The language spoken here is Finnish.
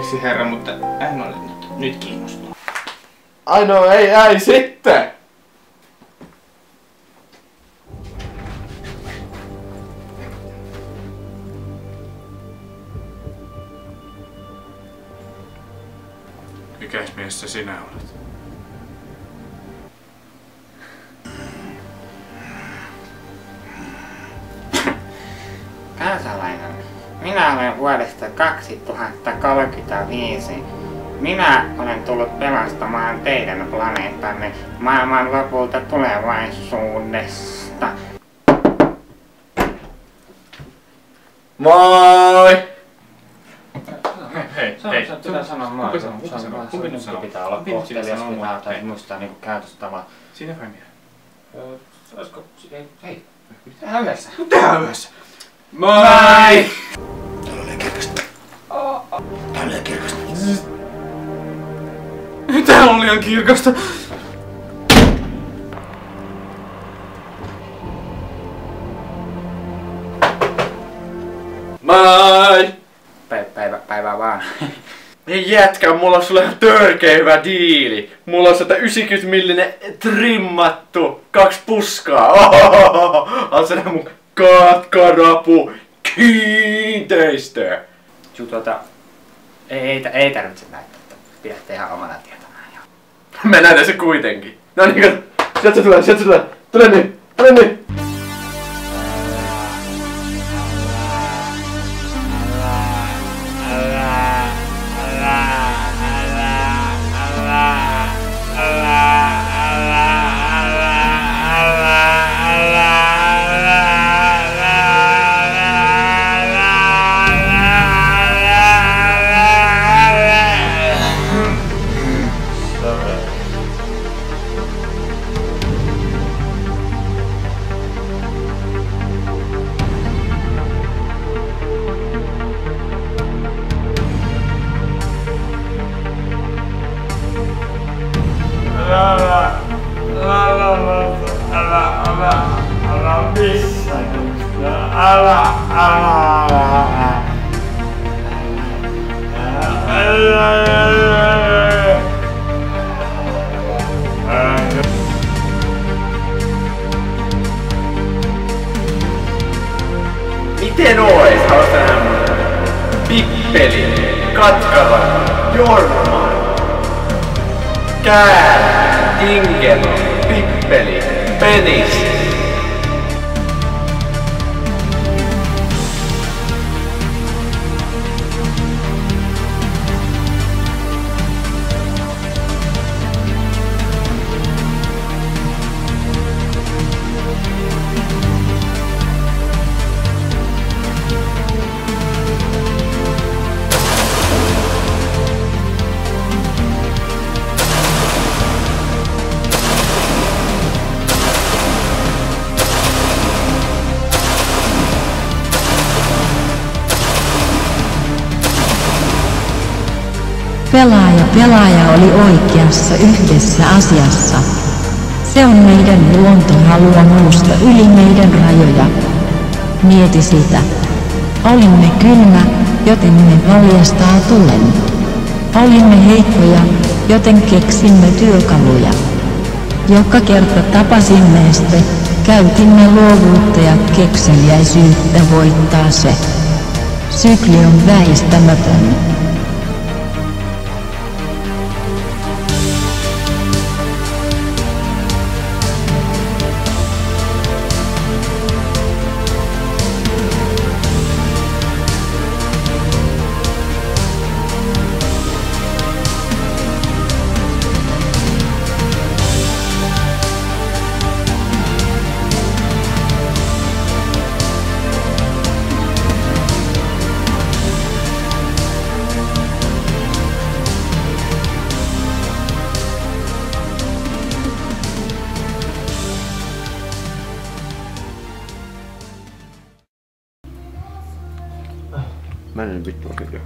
Anteeksi herra, mutta en ole nyt kiinnostunut. Ai no ei sitten! Mikäs mies se sinä olet? Kansalainen, minä olen vuodesta 2035. Minä olen tullut pelastamaan teidän planeettanne maailman lopulta tulevaisuudesta. Moi! Hei. Pitää sanoa moi. Kumpi nyt sanoo? Pitää olla kohtelias, pitää muistaa niinku käytöstavat. Siinä vai minä? Olisiko... Hei, tehdään yhdessä. Tehdään yhdessä! Moi! Täällä on liian kirkasta. Täällä on liian kirkasta. Täällä on liian kirkasta! Moi! Päivää vaan. Hei jätkä, mulla on sulle ihan törkeä hyvä diili. Mulla on 190 millinen trimmattu 2 puskaa. On se mun katkarapu kiinteistö. Ei tarvitse näyttää, että pidät tehdä omana tietonaan jo. Mä näytän se kuitenkin. No niin, kato. Sieltä se tulee. Tule nyt. Miten ois halusta nähdä mun Pippeli, Katkara, Jorma, Kää, Ingelo, Pippeli, Penis. Pelaaja oli oikeassa yhdessä asiassa. Se on meidän luonto halua nousta yli meidän rajoja. Mieti sitä. Olimme kylmä, joten me valjastaa tulen. Olimme heikkoja, joten keksimme työkaluja. Joka kerta tapasimme este, käytimme luovuutta ja kekseliäisyyttä voittaa se. Sykli on väistämätön. Mä en vittu oikein.